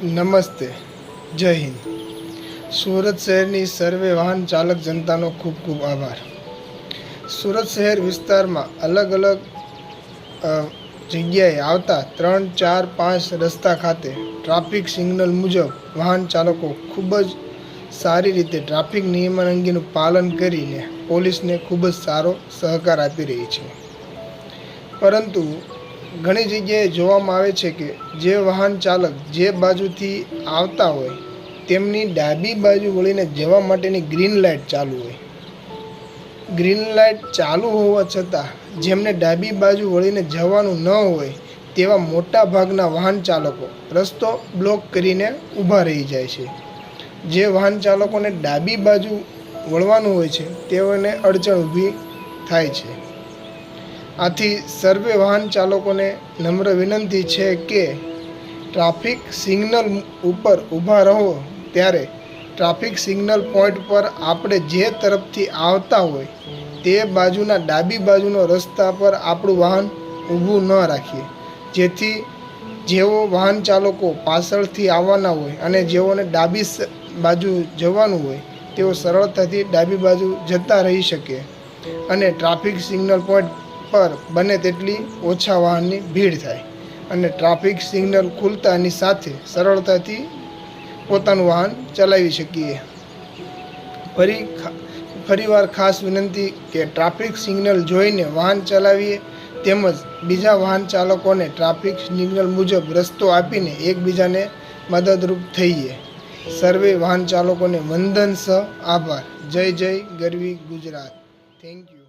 નમસ્તે, જય હિન્દ. સુરત શહેરની સર્વે વાહન ચાલક જનતાનો ખૂબ ખૂબ આભાર. સુરત શહેર વિસ્તારમાં અલગ અલગ જગ્યાએ આવતા 3, 4, 5 રસ્તા ખાતે ટ્રાફિક સિગ્નલ મુજબ વાહન ચાલકો ખૂબ જ સારી રીતે ટ્રાફિક નિયમન અંગેનું પાલન કરીને પોલીસને ખૂબ જ સારો સહકાર આપી રહી છે. પરંતુ ઘણી જગ્યાએ જોવામાં આવે છે કે જે વાહન ચાલક જે બાજુથી આવતા હોય તેમની ડાબી બાજુ વળીને જવા માટેની ગ્રીન લાઇટ ચાલુ હોય. ગ્રીન લાઇટ ચાલુ હોવા છતાં જેમને ડાબી બાજુ વળીને જવાનું ન હોય તેવા મોટા ભાગના વાહન ચાલકો રસ્તો બ્લોક કરીને ઊભા રહી જાય છે. જે વાહન ચાલકોને ડાબી બાજુ વળવાનું હોય છે તેઓને અડચણ ઊભી થાય છે. આથી સર્વે વાહન ચાલકોને નમ્ર વિનંતી છે કે ટ્રાફિક સિગ્નલ ઉપર ઊભા રહો ત્યારે ટ્રાફિક સિગ્નલ પોઈન્ટ પર આપણે જે તરફથી આવતા હોય તે બાજુના ડાબી બાજુનો રસ્તા પર આપણું વાહન ઊભું ન રાખીએ, જેથી જેઓ વાહન ચાલકો પાછળથી આવવાના હોય અને જેઓને ડાબી બાજુ જવાનું હોય તેઓ સરળતાથી ડાબી બાજુ જતા રહી શકે અને ટ્રાફિક સિગ્નલ પોઈન્ટ પર બને તેટલી ઓછા વાહનની ભીડ થાય અને ટ્રાફિક સિગ્નલ ખુલતાની સાથે સરળતાથી પોતાનું વાહન ચલાવી શકીએ. ફરીવાર ખાસ વિનંતી કે ટ્રાફિક સિગ્નલ જોઈને વાહન ચલાવીએ તેમજ બીજા વાહન ચાલકોને ટ્રાફિક સિગ્નલ મુજબ રસ્તો આપીને એકબીજાને મદદરૂપ થઈએ. સર્વે વાહન ચાલકોને વંદન સહ આભાર. જય જય ગરવી ગુજરાત. Thank you.